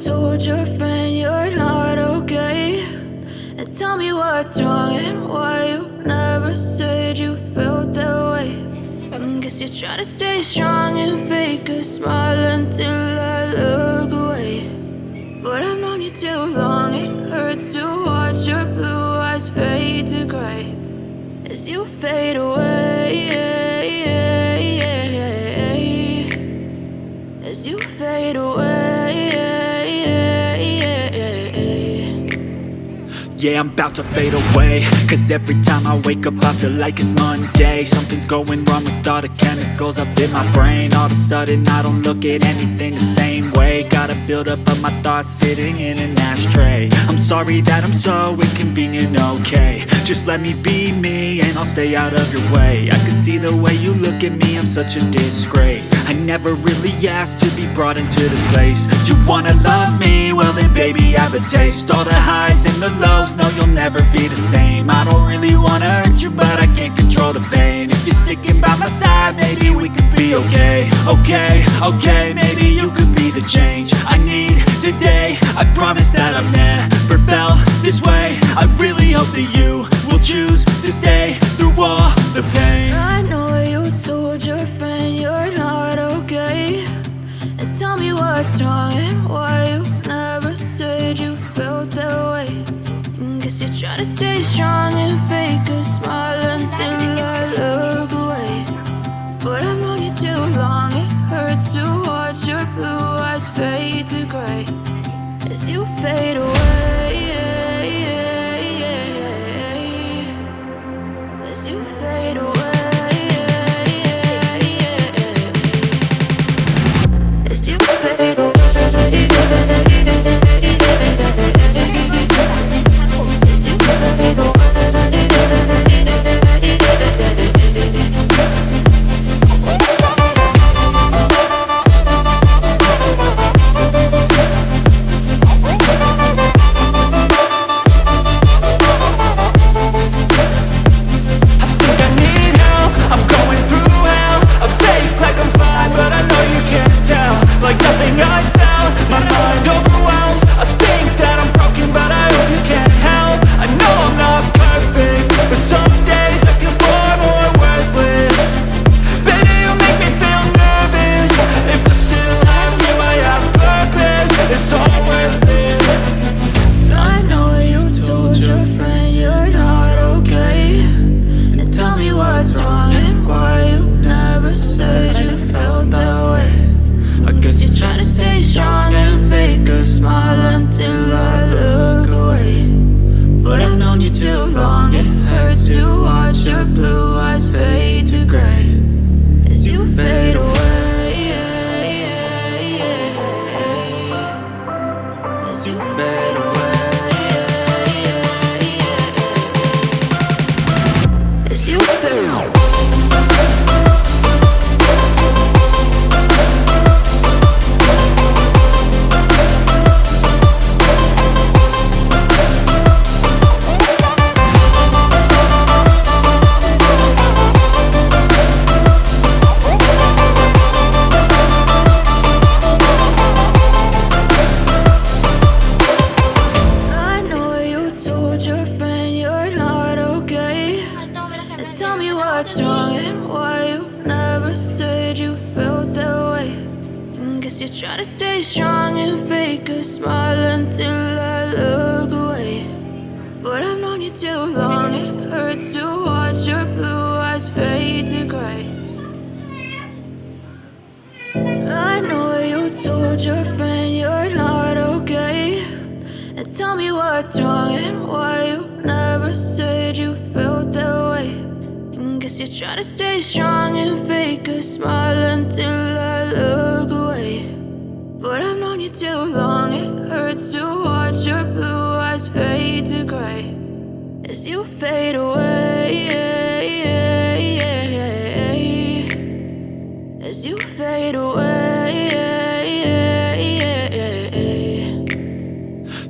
told your friend you're not okay, and tell me what's wrong and why you never said you felt that way. I guess you're trying to stay strong and fake a smile until I look away. But I've known you too long, it hurts to watch your blue eyes fade to gray as you fade away, as you fade away. Yeah, I'm about to fade away, cause every time I wake up I feel like it's Monday. Something's going wrong with all the chemicals up in my brain. All of a sudden I don't look at anything the same way. Gotta build up of my thoughts sitting in an ashtray. I'm sorry that I'm so inconvenient, okay. Just let me be me and I'll stay out of your way. I can see the way you look at me, I'm such a disgrace. I never really asked to be brought into this place. You wanna love me? Well then baby have a taste. All the highs and the lows, no you'll never be the same. I don't really wanna hurt you but I can't control the pain. If you're sticking by my side maybe we could be okay. Okay, maybe you could be the change I need today. I promise that I've never felt this way. I really hope that you will choose to stay through all the pain. I know you told your friend you're not okay, and tell me what's wrong and why you never said you felt that way. Guess you're trying to stay strong and fake a smile until I look away. But I've known you too long, it hurts to watch your blue eyes fade to gray as you fade away, as you fade away, as you fade away. Try to stay strong and fake a smile until I look away. But I've known you too long, it hurts to watch your blue eyes fade to gray. I know you told your friend you're not okay, and tell me what's wrong and why you never said you felt that way. Guess you're trying to stay strong and fake a smile until I look away. But I've known you too long, it hurts to watch your blue eyes fade to gray as you fade away, as you fade away.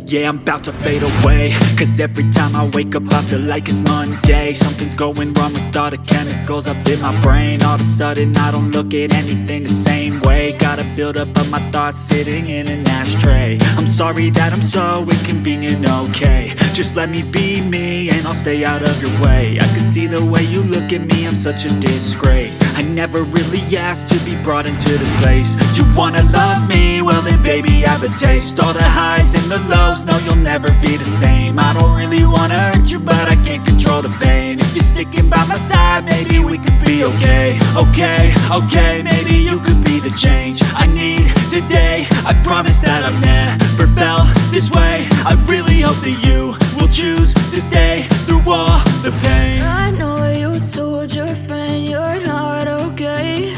Yeah, I'm about to fade away, cause every time I wake up I feel like it's Monday. Something's going wrong with all the chemicals up in my brain. All of a sudden I don't look at anything the same way. Gotta build up of my thoughts sitting in an ashtray. I'm sorry that I'm so inconvenient, okay. Just let me be me and I'll stay out of your way. I can see the way you look at me, I'm such a disgrace. I never really asked to be brought into this place. You wanna love me? Well then baby I have a taste. All the highs and the lows, no you'll never be the same. I don't really wanna hurt you but I can't control the pain. If you're sticking by my side maybe we could be okay. Okay, maybe you could be the change I need today. I promise that I've never felt this way. I really hope that you will choose to stay through all the pain. I know you told your friend you're not okay,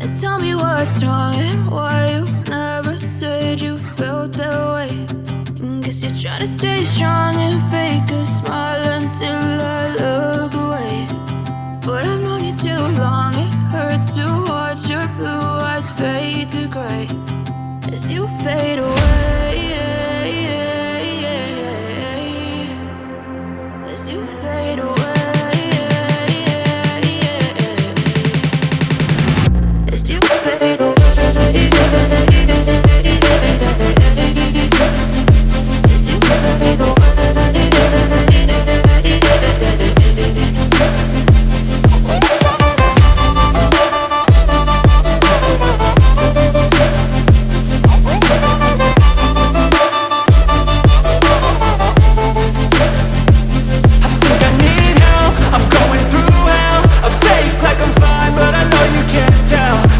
and tell me what's wrong and why you never said you felt that way. And guess you're trying to stay strong and fake a smile until I look away. But I've known you too long, it hurts to watch your blue eyes fade to gray as you fade away. As you fade away. As you fade away. As you fade away.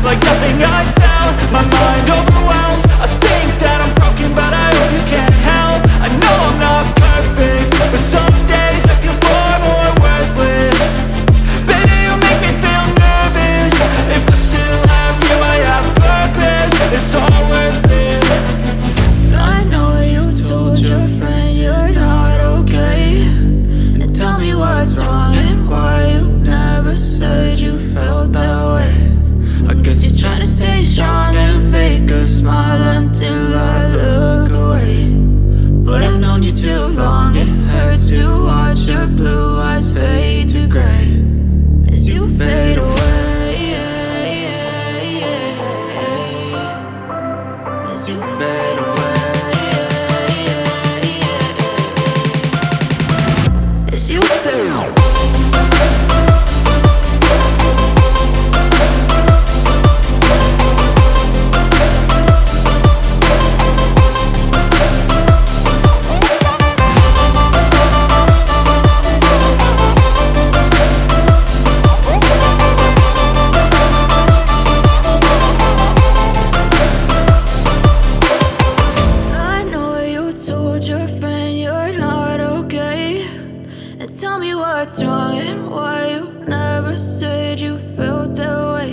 Like nothing I felt, my mind overwhelms. I think that I'm broken but I hope you can't help. I know I'm not perfect, but some days I feel far more worthless. Baby, you make me feel nervous. If I still have you, I have purpose. It's all worth it. I know you told your friend you're not okay, and tell me what's wrong and why you never said you felt that way. I guess you're trying to stay strong and fake a smile until I look away. But I've known you too long, it hurts to watch your blue eyes fade to gray as you fade away. As you fade away. As you fade away. Your friend you're not okay, and tell me what's wrong and why you never said you felt that way.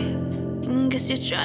And guess you're trying